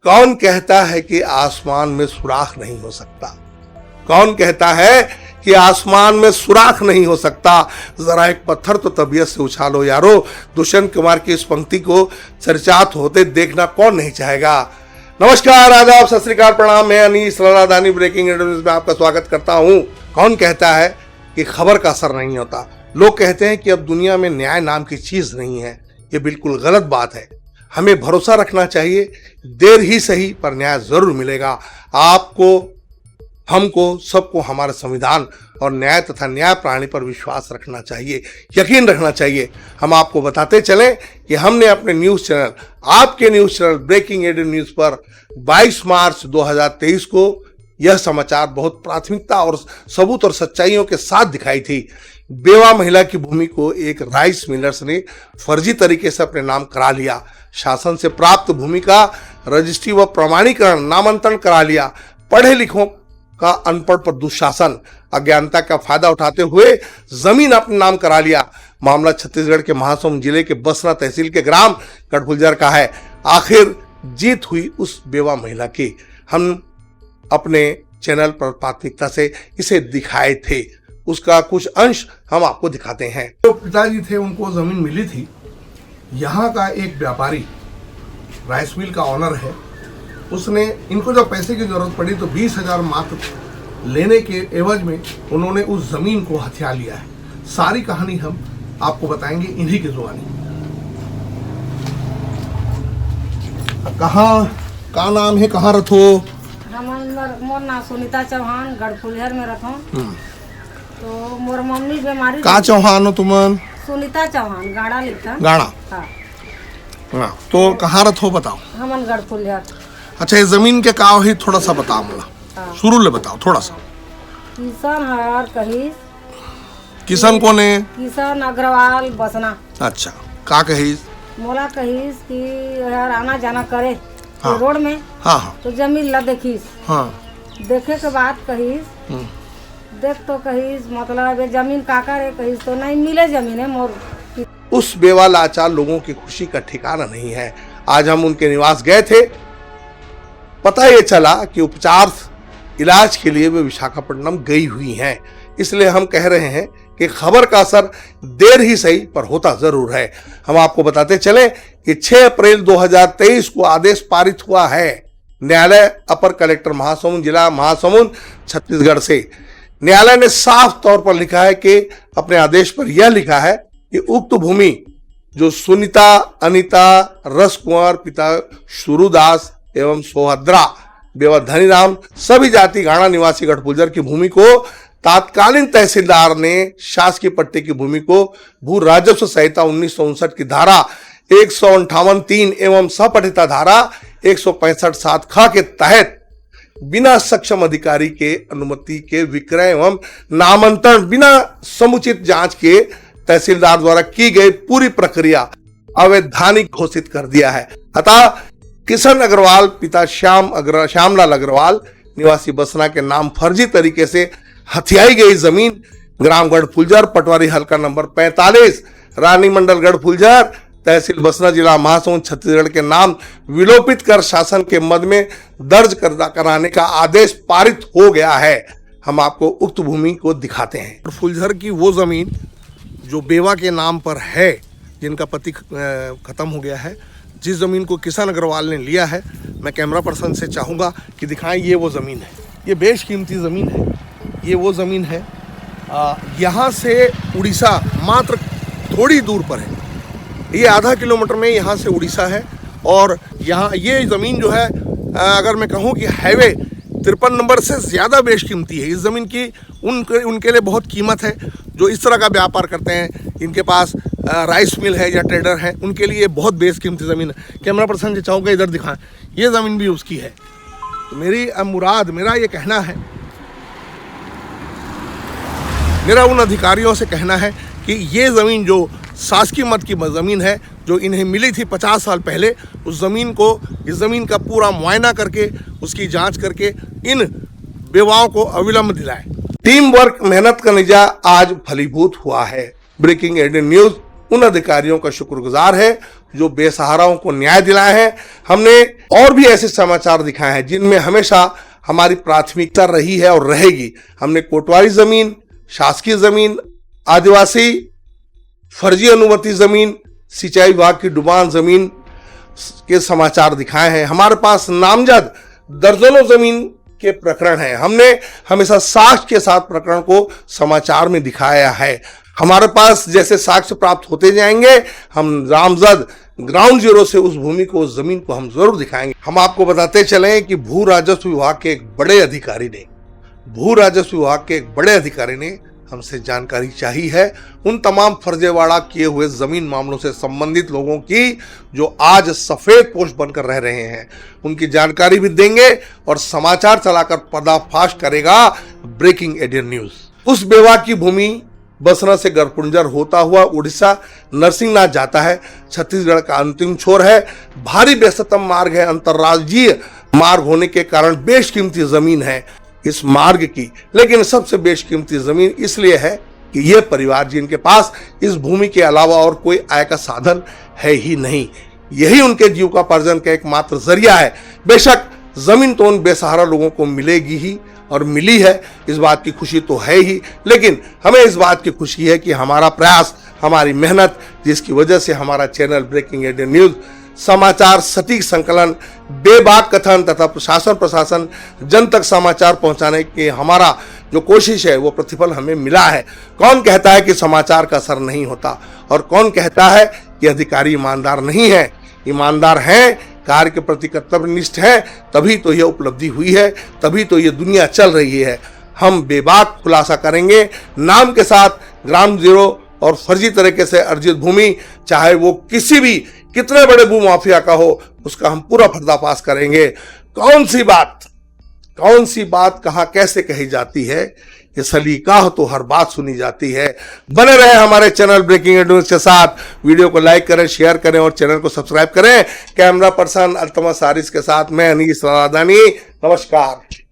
कौन कहता है कि आसमान में सुराख नहीं हो सकता? कौन कहता है कि आसमान में सुराख नहीं हो सकता? जरा एक पत्थर तो तबीयत से उछालो यारो। दुष्यंत कुमार की इस पंक्ति को चर्चात होते देखना कौन नहीं चाहेगा। नमस्कार, आदाब, सत श्री अकाल, प्रणाम। मैं अनीस लालादानी ब्रेकिंग न्यूज में आपका स्वागत करता हूं। कौन कहता है कि खबर का असर नहीं होता? लोग कहते हैं कि अब दुनिया में न्याय नाम की चीज नहीं है। ये बिल्कुल गलत बात है। हमें भरोसा रखना चाहिए, देर ही सही पर न्याय जरूर मिलेगा। आपको, हमको, सबको हमारे संविधान और न्याय तथा न्याय प्रणाली पर विश्वास रखना चाहिए, यकीन रखना चाहिए। हम आपको बताते चलें कि हमने अपने न्यूज चैनल, आपके न्यूज चैनल ब्रेकिंग एडिन न्यूज पर 22 मार्च 2023 को यह समाचार बहुत प्राथमिकता और सबूत और सच्चाइयों के साथ दिखाई थी। बेवा महिला की भूमि को एक राइस मिलर्स ने फर्जी तरीके से अपने नाम करा लिया। शासन से प्राप्त भूमि का रजिस्ट्री व प्रमाणीकरण, नामांतरण करा लिया। पढ़े लिखों का अनपढ़ पर दुशासन, अज्ञानता का फायदा उठाते हुए जमीन अपने नाम करा लिया। मामला छत्तीसगढ़ के महासमुंद जिले के बसना तहसील के ग्राम गढ़फुलझर का है। आखिर जीत हुई उस बेवा महिला की। हम अपने चैनल पर प्राथमिकता से इसे दिखाए थे, उसका कुछ अंश हम आपको दिखाते हैं। जो पिताजी थे उनको जमीन मिली थी। यहाँ का एक व्यापारी, राइस मिल का ऑनर है, उसने इनको जब पैसे की जरूरत पड़ी तो 20,000 मात्र लेने के एवज में उन्होंने उस जमीन को हथिया लिया है। सारी कहानी हम आपको बताएंगे इन्हीं की जुबानी। कहाँ का नाम है, कहाँ रखो? मोर नाम सुनीता चौहान, गढ़फुलझर में रखो। तो मोर मम्मी बीमारी। का चौहान हो तुमन? सुनीता चौहान, गाड़ा लिखता। गाड़ा। हाँ। तो कहाँ रखो बताओ? हमन गढ़फुलझर। अच्छा, ये जमीन के का ही थोड़ा सा बताओ मला। शुरू ले बताओ थोड़ा सा। किशन हर कही। किशन कौन है? किशन अग्रवाल बसना। अच्छा, का कहीस? मोला कहीस कि यार आना जाना करे। हाँ। रोड में। हाँ हाँ। तो जमीन ला देखीस। हाँ। देखे के बाद कहीस, देख तो कहीस मतलब ये जमीन का करे, कहीस तो नहीं मिले जमीन है मोर। उस बेवा लाचार लोगों की खुशी का ठिकाना नहीं है। आज हम उनके निवास गए थे। पता ये चला कि उपचार इलाज के लिए वे विशाखापट्टनम गई हुई हैं। इसलिए हम कह रहे हैं कि खबर का असर देर ही सही पर होता जरूर है। हम आपको बताते चले कि 6 अप्रैल 2023 को आदेश पारित हुआ है न्यायालय अपर कलेक्टर महासमुंद, जिला महासमुंद, छत्तीसगढ़ से। न्यायालय ने साफ तौर पर लिखा है कि अपने आदेश पर यह लिखा है कि उक्त भूमि जो सुनीता अनिता रस कुंवर पिता शुरुदास एवं सोहद्रा बेवा धनीराम सभी जाति गाड़ा निवासी गढ़फुलझर की भूमि को तात्कालीन तहसीलदार ने शासकीय पट्टे की भूमि को भू राजस्व संहिता 1959 की धारा 158(3) एवं सपठिता धारा 165(7) ख के तहत बिना सक्षम अधिकारी के अनुमति के विक्रय एवं नामांतरण बिना समुचित जांच के तहसीलदार द्वारा की गई पूरी प्रक्रिया अवैधानिक घोषित कर दिया है। अतः किशन अग्रवाल पिता श्यामलाल अग्रवाल निवासी बसना के नाम फर्जी तरीके से हथियाई गई जमीन ग्राम गढ़फुलझर, पटवारी हल्का नंबर 45, रानी मंडल गढ़फुलझर, तहसील बसना, जिला महासमुंद, छत्तीसगढ़ के नाम विलोपित कर शासन के मद में दर्ज कराने का आदेश पारित हो गया है। हम आपको उक्त भूमि को दिखाते हैं। गढ़फुलझर की वो जमीन जो बेवा के नाम पर है, जिनका पति खत्म हो गया है, जिस जमीन को किशन अग्रवाल ने लिया है, मैं कैमरा पर्सन से चाहूँगा कि दिखाएं। ये वो ज़मीन है, ये बेशकीमती ज़मीन है। ये वो ज़मीन है, यहाँ से उड़ीसा मात्र थोड़ी दूर पर है। ये आधा किलोमीटर में यहाँ से उड़ीसा है। और यहाँ ये ज़मीन जो है, अगर मैं कहूँ कि हाईवे 53 नंबर से ज़्यादा बेशकीमती है। इस ज़मीन की उनके लिए बहुत कीमत है जो इस तरह का व्यापार करते हैं, इनके पास राइस मिल है या ट्रेडर है, उनके लिए बहुत बेशकीमती ज़मीन है। कैमरा पर्सन से चाहूँगा इधर दिखाएं, ये ज़मीन भी उसकी है। तो मेरा ये कहना है, मेरा उन अधिकारियों से कहना है कि ये ज़मीन जो शासकीय मद की ज़मीन है, जो इन्हें मिली थी 50 साल पहले, उस ज़मीन को, इस ज़मीन का पूरा मुआयना करके, उसकी जांच करके इन बेवाओं को अविलंब दिलाए। टीम वर्क, मेहनत का नतीजा आज फलीभूत हुआ है। ब्रेकिंग एडिन न्यूज उन अधिकारियों का शुक्रगुजार है जो बेसहाराओं को न्याय दिलाए हैं। हमने और भी ऐसे समाचार दिखाए हैं जिनमें हमेशा हमारी प्राथमिकता रही है और रहेगी। हमने कोटवारी जमीन, शासकीय जमीन, आदिवासी फर्जी अनुमति जमीन, सिंचाई विभाग की डुबान जमीन के समाचार दिखाए हैं। हमारे पास नामजद दर्जनों जमीन के प्रकरण हैं। हमने हमेशा साक्ष्य के साथ प्रकरण को समाचार में दिखाया है। हमारे पास जैसे साक्ष्य प्राप्त होते जाएंगे, हम नामजद ग्राउंड जीरो से उस भूमि को, उस जमीन को हम जरूर दिखाएंगे। हम आपको बताते चलें कि भू राजस्व विभाग के एक बड़े अधिकारी ने हमसे जानकारी चाहिए है उन तमाम फर्जीवाड़ा किए हुए जमीन मामलों से संबंधित लोगों की जो आज सफेद पोस्ट बनकर रह रहे हैं। उनकी जानकारी भी देंगे और समाचार चलाकर पर्दाफाश करेगा ब्रेकिंग एडियन न्यूज। उस बेवा की भूमि बसना से गढ़पुंजर होता हुआ उड़ीसा नरसिंहनाथ जाता है। छत्तीसगढ़ का अंतिम छोर है। भारी व्यस्ततम मार्ग है। अंतर्राज्यीय मार्ग होने के कारण बेशकीमती जमीन है इस मार्ग की, लेकिन सबसे बेशकीमती जमीन इसलिए है कि यह परिवार जिनके पास इस भूमि के अलावा और कोई आय का साधन है ही नहीं, यही उनके जीविकोपार्जन का एकमात्र जरिया है। बेशक जमीन तो उन बेसहारा लोगों को मिलेगी ही और मिली है, इस बात की खुशी तो है ही, लेकिन हमें इस बात की खुशी है कि हमारा प्रयास, हमारी मेहनत, जिसकी वजह से हमारा चैनल ब्रेकिंग एडियन न्यूज समाचार सटीक संकलन, बेबाक कथन तथा प्रशासन जन तक समाचार पहुंचाने की हमारा जो कोशिश है वो प्रतिफल हमें मिला है। कौन कहता है कि समाचार का असर नहीं होता और कौन कहता है कि अधिकारी ईमानदार नहीं है? ईमानदार हैं, कार्य के प्रति कर्तव्यनिष्ठ हैं, तभी तो यह उपलब्धि हुई है, तभी तो ये दुनिया चल रही है। हम बेबाक खुलासा करेंगे नाम के साथ ग्राउंड जीरो और फर्जी तरीके से अर्जित भूमि, चाहे वो किसी भी कितने बड़े भू माफिया का हो, उसका हम पूरा पर्दाफाश करेंगे। कौन सी बात कहां कैसे कही जाती है, ये सलीका तो हर बात सुनी जाती है। बने रहे हमारे चैनल ब्रेकिंग न्यूज के साथ। वीडियो को लाइक करें, शेयर करें और चैनल को सब्सक्राइब करें। कैमरा पर्सन अल्तमस हारिस के साथ मैं अनीस रादानी, नमस्कार।